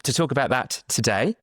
To talk about that today,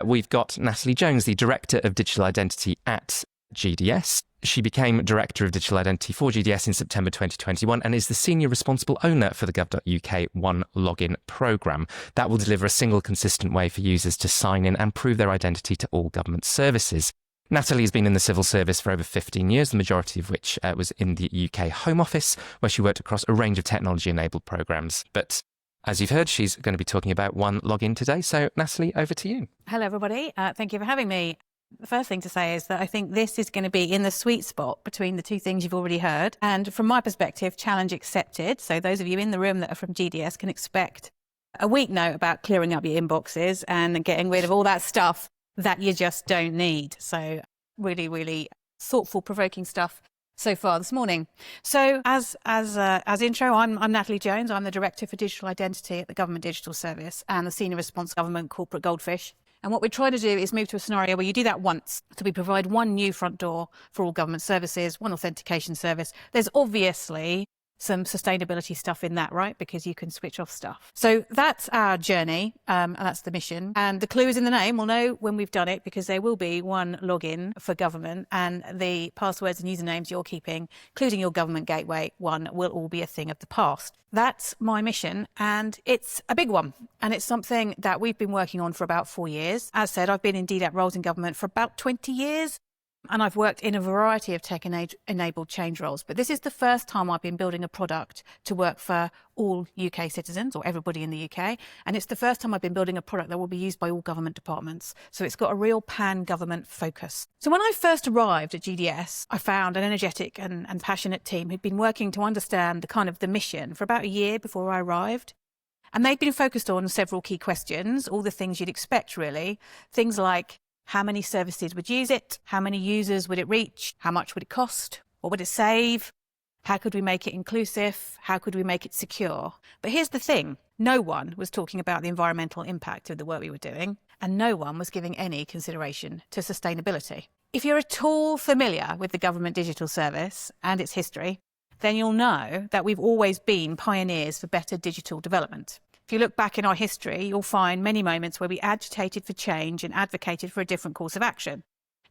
we've got Natalie Jones, the Director of Digital Identity at GDS. She became Director of Digital Identity for GDS in September 2021 and is the Senior Responsible Owner for the gov.uk One Login programme. That will deliver a single consistent way for users to sign in and prove their identity to all government services. Natalie has been in the civil service for over 15 years, the majority of which was in the UK Home Office, where she worked across a range of technology-enabled programmes. But as you've heard, she's going to be talking about One Login today. So, Natalie, over to you. Hello, everybody. Thank you for having me. The first thing to say is that I think this is going to be in the sweet spot between the two things you've already heard. And from my perspective, challenge accepted. So those of you in the room that are from GDS can expect a week note about clearing up your inboxes and getting rid of all that stuff that you just don't need. So really, really thoughtful, provoking stuff so far this morning. So as intro, I'm Natalie Jones. I'm the Director for Digital Identity at the Government Digital Service and the Senior Responsible Government Corporate Goldfish. And what we're trying to do is move to a scenario where you do that once. So we provide one new front door for all government services, one authentication service. There's obviously some sustainability stuff in that, right? Because you can switch off stuff. So that's our journey, and that's the mission. And the clue is in the name. We'll know when we've done it because there will be one login for government, and the passwords and usernames you're keeping, including your government gateway one, will all be a thing of the past. That's my mission, and it's a big one. And it's something that we've been working on for about 4 years. As said, I've been in DDAP roles in government for about 20 years. And I've worked in a variety of tech-enabled change roles. But this is the first time I've been building a product to work for all UK citizens or everybody in the UK. And it's the first time I've been building a product that will be used by all government departments. So it's got a real pan-government focus. So when I first arrived at GDS, I found an energetic and passionate team who'd been working to understand the mission for about a year before I arrived. And they'd been focused on several key questions, all the things you'd expect, really. Things like, how many services would use it? How many users would it reach? How much would it cost? What would it save? How could we make it inclusive? How could we make it secure? But here's the thing. No one was talking about the environmental impact of the work we were doing, and no one was giving any consideration to sustainability. If you're at all familiar with the Government Digital Service and its history, then you'll know that we've always been pioneers for better digital development. If you look back in our history, you'll find many moments where we agitated for change and advocated for a different course of action.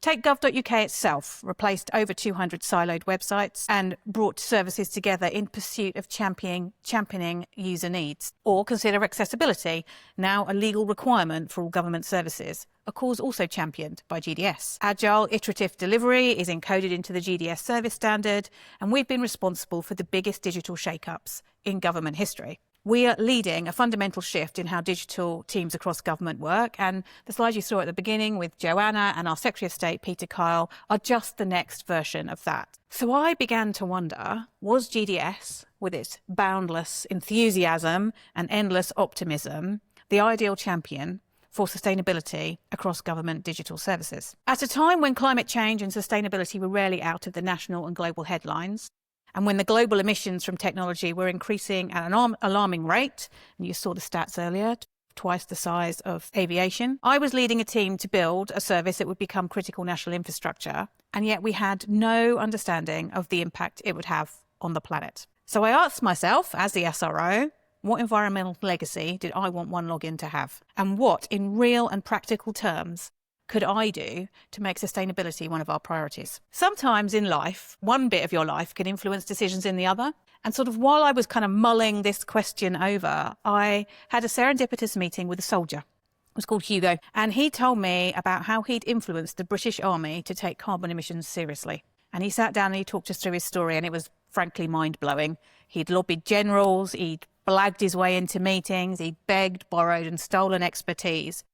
Take gov.uk itself, replaced over 200 siloed websites and brought services together in pursuit of championing user needs. Or consider accessibility, now a legal requirement for all government services, a cause also championed by GDS. Agile iterative delivery is encoded into the GDS service standard, and we've been responsible for the biggest digital shake-ups in government history. We are leading a fundamental shift in how digital teams across government work, and the slides you saw at the beginning with Joanna and our Secretary of State, Peter Kyle, are just the next version of that. So I began to wonder, was GDS, with its boundless enthusiasm and endless optimism, the ideal champion for sustainability across government digital services? At a time when climate change and sustainability were rarely out of the national and global headlines, and when the global emissions from technology were increasing at an alarming rate, and you saw the stats earlier, twice the size of aviation, I was leading a team to build a service that would become critical national infrastructure, and yet we had no understanding of the impact it would have on the planet. So I asked myself, as the SRO, what environmental legacy did I want One Login to have? And what, in real and practical terms, could I do to make sustainability one of our priorities? Sometimes in life, one bit of your life can influence decisions in the other. And while I was mulling this question over, I had a serendipitous meeting with a soldier. It was called Hugo. And he told me about how he'd influenced the British Army to take carbon emissions seriously. And he sat down and he talked us through his story, and it was frankly mind-blowing. He'd lobbied generals, he'd blagged his way into meetings, he'd begged, borrowed and stolen expertise.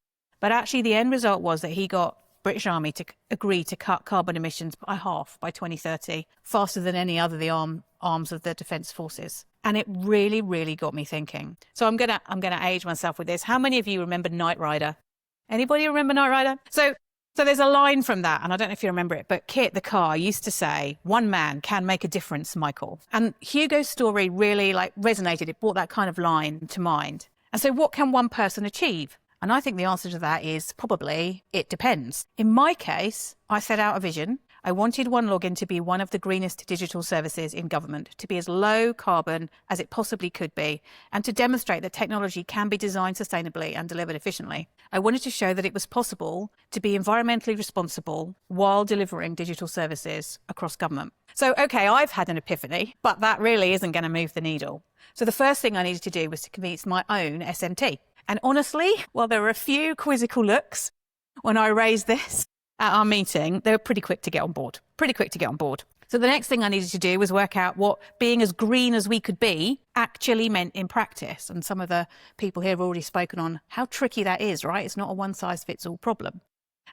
But actually, the end result was that he got British Army to agree to cut carbon emissions by half by 2030, faster than any other of the arms of the Defence Forces. And it really, really got me thinking. So I'm gonna age myself with this. How many of you remember Knight Rider? Anybody remember Knight Rider? So there's a line from that, and I don't know if you remember it, but Kit the car used to say, "One man can make a difference, Michael." And Hugo's story really resonated. It brought that kind of line to mind. And so what can one person achieve? And I think the answer to that is probably, it depends. In my case, I set out a vision. I wanted One Login to be one of the greenest digital services in government, to be as low carbon as it possibly could be, and to demonstrate that technology can be designed sustainably and delivered efficiently. I wanted to show that it was possible to be environmentally responsible while delivering digital services across government. So, okay, I've had an epiphany, but that really isn't going to move the needle. So the first thing I needed to do was to convince my own SMT. And honestly, while there were a few quizzical looks when I raised this at our meeting, they were pretty quick to get on board. So the next thing I needed to do was work out what being as green as we could be actually meant in practice. And some of the people here have already spoken on how tricky that is, right? It's not a one-size-fits-all problem.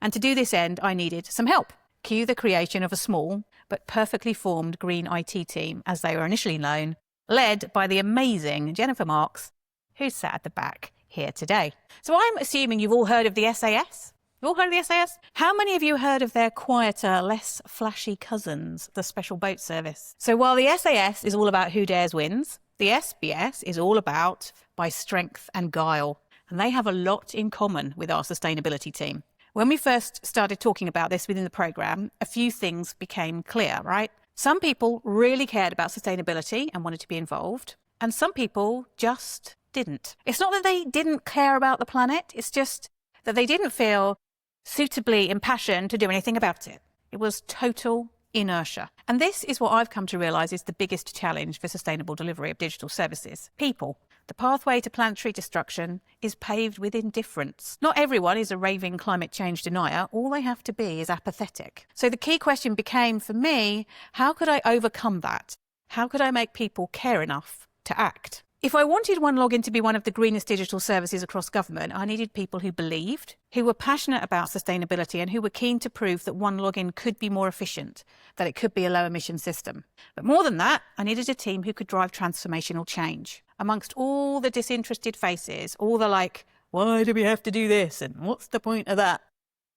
And to do this end, I needed some help. Cue the creation of a small but perfectly formed green IT team, as they were initially known, led by the amazing Jennifer Marks, who's sat at the back here today. So I'm assuming you've all heard of the SAS? You've all heard of the SAS? How many of you heard of their quieter, less flashy cousins, the Special Boat Service? So while the SAS is all about who dares wins, the SBS is all about by strength and guile. And they have a lot in common with our sustainability team. When we first started talking about this within the programme, a few things became clear, right? Some people really cared about sustainability and wanted to be involved, and some people just didn't. It's not that they didn't care about the planet, it's just that they didn't feel suitably impassioned to do anything about it. It was total inertia. And this is what I've come to realise is the biggest challenge for sustainable delivery of digital services. People. The pathway to planetary destruction is paved with indifference. Not everyone is a raving climate change denier. All they have to be is apathetic. So the key question became for me, how could I overcome that? How could I make people care enough to act? If I wanted One Login to be one of the greenest digital services across government, I needed people who believed, who were passionate about sustainability, and who were keen to prove that One Login could be more efficient, that it could be a low-emission system. But more than that, I needed a team who could drive transformational change. Amongst all the disinterested faces, all the like, why do we have to do this, and what's the point of that?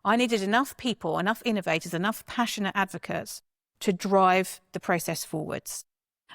I needed enough people, enough innovators, enough passionate advocates to drive the process forwards.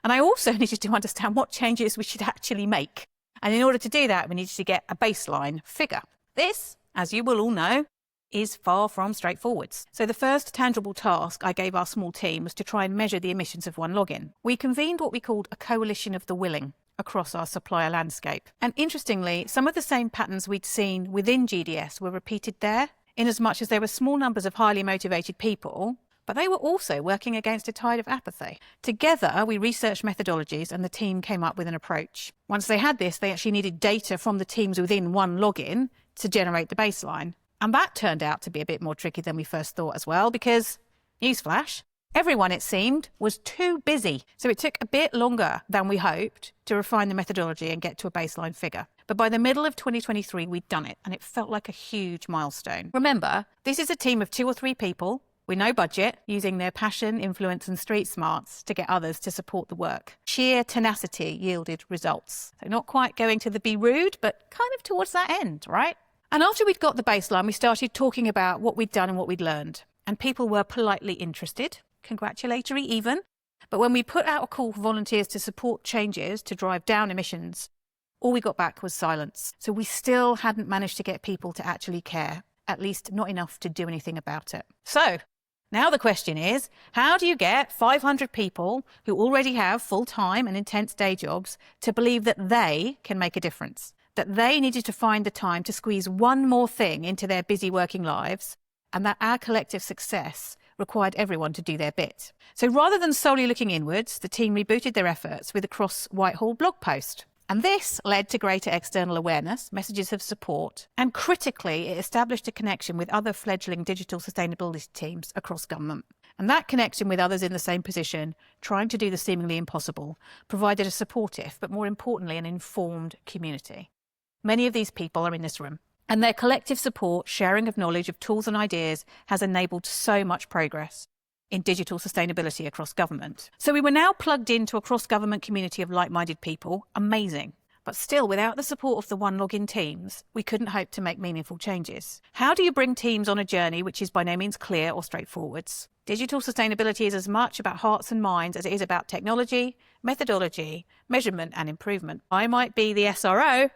And I also needed to understand what changes we should actually make. And in order to do that, we needed to get a baseline figure. This, as you will all know, is far from straightforward. So the first tangible task I gave our small team was to try and measure the emissions of One Login. We convened what we called a coalition of the willing across our supplier landscape. And interestingly, some of the same patterns we'd seen within GDS were repeated there, in as much as there were small numbers of highly motivated people, but they were also working against a tide of apathy. Together, we researched methodologies and the team came up with an approach. Once they had this, they actually needed data from the teams within One Login to generate the baseline. And that turned out to be a bit more tricky than we first thought as well, because, newsflash, everyone, it seemed, was too busy. So it took a bit longer than we hoped to refine the methodology and get to a baseline figure. But by the middle of 2023, we'd done it, and it felt like a huge milestone. Remember, this is a team of 2 or 3 people with no budget, using their passion, influence and street smarts to get others to support the work. Sheer tenacity yielded results. So not quite going to the be rude, but kind of towards that end, right? And after we'd got the baseline, we started talking about what we'd done and what we'd learned. And people were politely interested, congratulatory even. But when we put out a call for volunteers to support changes to drive down emissions, all we got back was silence. So we still hadn't managed to get people to actually care, at least not enough to do anything about it. So now the question is, how do you get 500 people who already have full-time and intense day jobs to believe that they can make a difference? That they needed to find the time to squeeze one more thing into their busy working lives, and that our collective success required everyone to do their bit. So rather than solely looking inwards, the team rebooted their efforts with a cross-Whitehall blog post. And this led to greater external awareness, messages of support, and critically, it established a connection with other fledgling digital sustainability teams across government. And that connection with others in the same position, trying to do the seemingly impossible, provided a supportive, but more importantly, an informed community. Many of these people are in this room, and their collective support, sharing of knowledge, of tools and ideas has enabled so much progress in digital sustainability across government. So we were now plugged into a cross-government community of like-minded people. Amazing. But still, without the support of the One Login teams, we couldn't hope to make meaningful changes. How do you bring teams on a journey which is by no means clear or straightforward? Digital sustainability is as much about hearts and minds as it is about technology, methodology, measurement and improvement. I might be the SRO,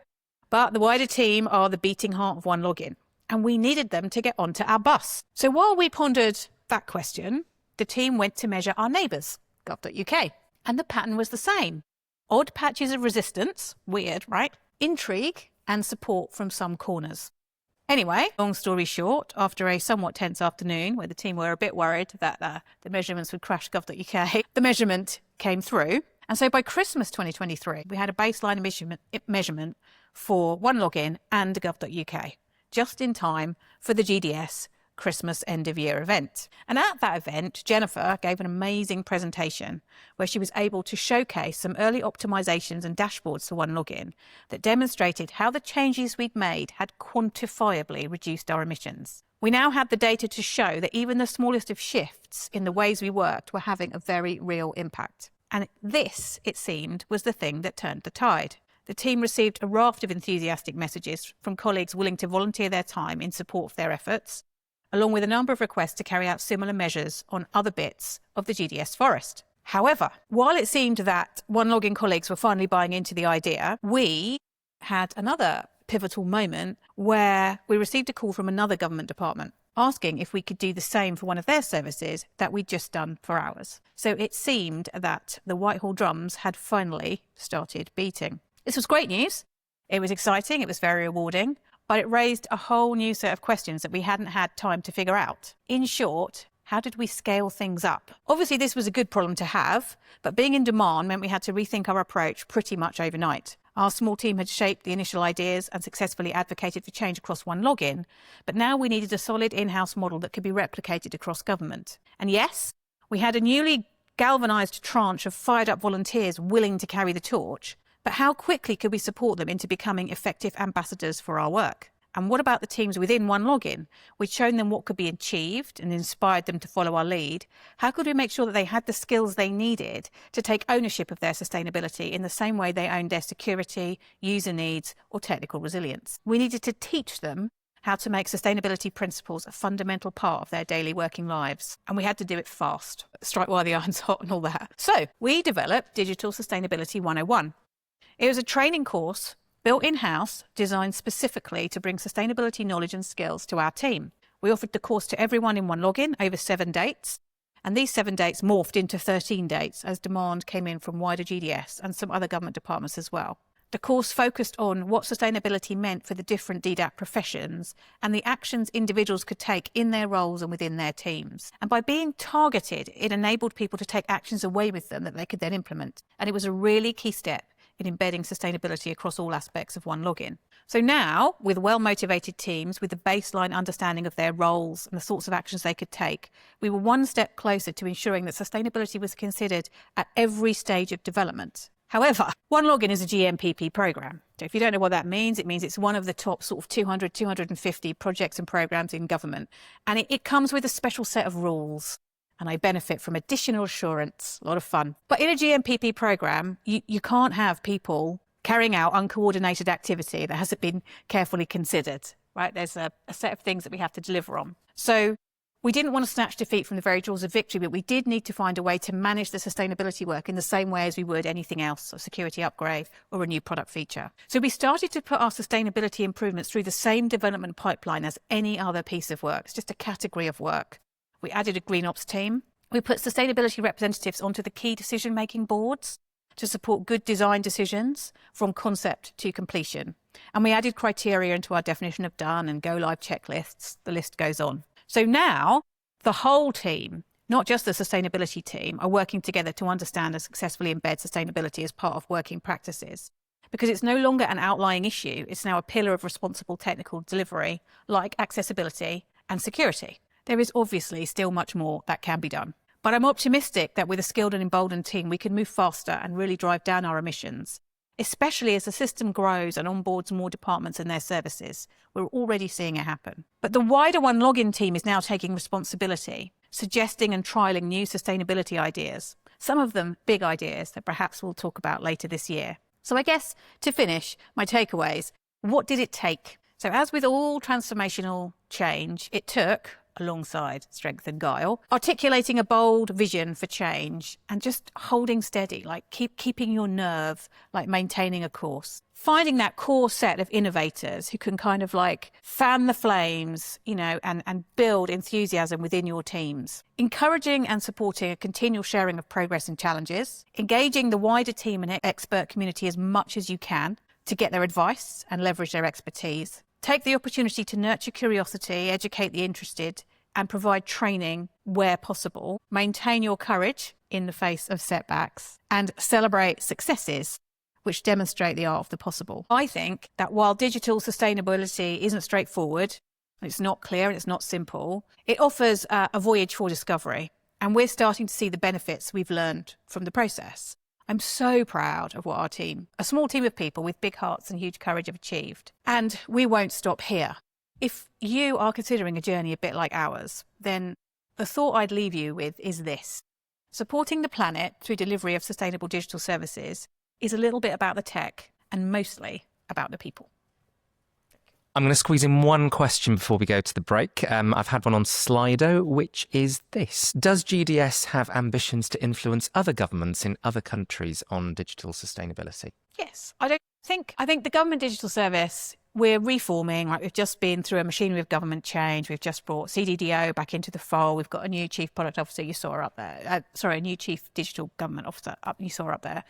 but the wider team are the beating heart of One Login, and we needed them to get onto our bus. So while we pondered that question, the team went to measure our neighbours, gov.uk. And the pattern was the same. Odd patches of resistance, weird, right? Intrigue and support from some corners. Anyway, long story short, after a somewhat tense afternoon where the team were a bit worried that the measurements would crash gov.uk, the measurement came through. And so by Christmas 2023, we had a baseline measurement for one login and gov.uk, just in time for the GDS Christmas end-of-year event. And at that event, Jennifer gave an amazing presentation where she was able to showcase some early optimizations and dashboards for one login that demonstrated how the changes we'd made had quantifiably reduced our emissions. We now had the data to show that even the smallest of shifts in the ways we worked were having a very real impact. And this, it seemed, was the thing that turned the tide. The team received a raft of enthusiastic messages from colleagues willing to volunteer their time in support of their efforts, along with a number of requests to carry out similar measures on other bits of the GDS forest. However, while it seemed that one login colleagues were finally buying into the idea, we had another pivotal moment where we received a call from another government department asking if we could do the same for one of their services that we'd just done for ours. So it seemed that the Whitehall drums had finally started beating. This was great news. It was exciting. It was very rewarding. But it raised a whole new set of questions that we hadn't had time to figure out. In short, how did we scale things up? Obviously, this was a good problem to have, but being in demand meant we had to rethink our approach pretty much overnight. Our small team had shaped the initial ideas and successfully advocated for change across one login, but now we needed a solid in-house model that could be replicated across government. And yes, we had a newly galvanised tranche of fired-up volunteers willing to carry the torch, but how quickly could we support them into becoming effective ambassadors for our work? And what about the teams within one login? We'd shown them what could be achieved and inspired them to follow our lead. How could we make sure that they had the skills they needed to take ownership of their sustainability in the same way they owned their security, user needs, or technical resilience? We needed to teach them how to make sustainability principles a fundamental part of their daily working lives. And we had to do it fast, strike while the iron's hot and all that. So we developed Digital Sustainability 101. It was a training course built in-house, designed specifically to bring sustainability knowledge and skills to our team. We offered the course to everyone in one login over 7 dates, and these 7 dates morphed into 13 dates as demand came in from wider GDS and some other government departments as well. The course focused on what sustainability meant for the different DDAP professions and the actions individuals could take in their roles and within their teams. And by being targeted, it enabled people to take actions away with them that they could then implement. And it was a really key step in embedding sustainability across all aspects of one login. So now, with well-motivated teams, with a baseline understanding of their roles and the sorts of actions they could take, we were one step closer to ensuring that sustainability was considered at every stage of development. However, one login is a GMPP program. So if you don't know what that means, it means it's one of the top sort of 200, 250 projects and programs in government. And it comes with a special set of rules. And I benefit from additional assurance. A lot of fun. But in a GMPP program, you can't have people carrying out uncoordinated activity that hasn't been carefully considered, right? There's a set of things that we have to deliver on. So we didn't want to snatch defeat from the very jaws of victory, but we did need to find a way to manage the sustainability work in the same way as we would anything else, a security upgrade or a new product feature. So we started to put our sustainability improvements through the same development pipeline as any other piece of work. It's just a category of work. We added a Green Ops team. We put sustainability representatives onto the key decision-making boards to support good design decisions from concept to completion. And we added criteria into our definition of done and go-live checklists. The list goes on. So now the whole team, not just the sustainability team, are working together to understand and successfully embed sustainability as part of working practices. Because it's no longer an outlying issue, it's now a pillar of responsible technical delivery, like accessibility and security. There is obviously still much more that can be done. But I'm optimistic that with a skilled and emboldened team, we can move faster and really drive down our emissions, especially as the system grows and onboards more departments and their services. We're already seeing it happen. But the wider One Login team is now taking responsibility, suggesting and trialling new sustainability ideas, some of them big ideas that perhaps we'll talk about later this year. So I guess to finish, my takeaways, what did it take? So as with all transformational change, it took alongside strength and guile, articulating a bold vision for change and just holding steady, like keeping your nerve, like maintaining a course. Finding that core set of innovators who can kind of like fan the flames, and build enthusiasm within your teams. Encouraging and supporting a continual sharing of progress and challenges. Engaging the wider team and expert community as much as you can to get their advice and leverage their expertise. Take the opportunity to nurture curiosity, educate the interested, and provide training where possible. Maintain your courage in the face of setbacks and celebrate successes which demonstrate the art of the possible. I think that while digital sustainability isn't straightforward, it's not clear and it's not simple, it offers a voyage for discovery. And we're starting to see the benefits we've learned from the process. I'm so proud of what our team, a small team of people with big hearts and huge courage, have achieved. And we won't stop here. If you are considering a journey a bit like ours, then the thought I'd leave you with is this. Supporting the planet through delivery of sustainable digital services is a little bit about the tech and mostly about the people. I'm going to squeeze in one question before we go to the break. I've had one on Slido, which is this. Does GDS have ambitions to influence other governments in other countries on digital sustainability? Yes. I think the government digital service, we're reforming. We've just been through a machinery of government change. We've just brought CDDO back into the fold. We've got a new chief product officer, you saw her up there. A new chief digital government officer, you saw her up there.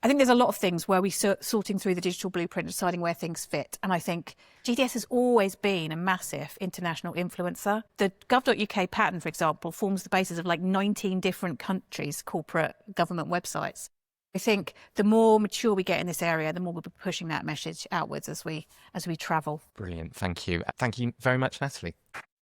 I think there's a lot of things where we're sorting through the digital blueprint, deciding where things fit. And I think GDS has always been a massive international influencer. The gov.uk pattern, for example, forms the basis of like 19 different countries' corporate government websites. I think the more mature we get in this area, the more we'll be pushing that message outwards as we travel. Brilliant. Thank you. Thank you very much, Natalie.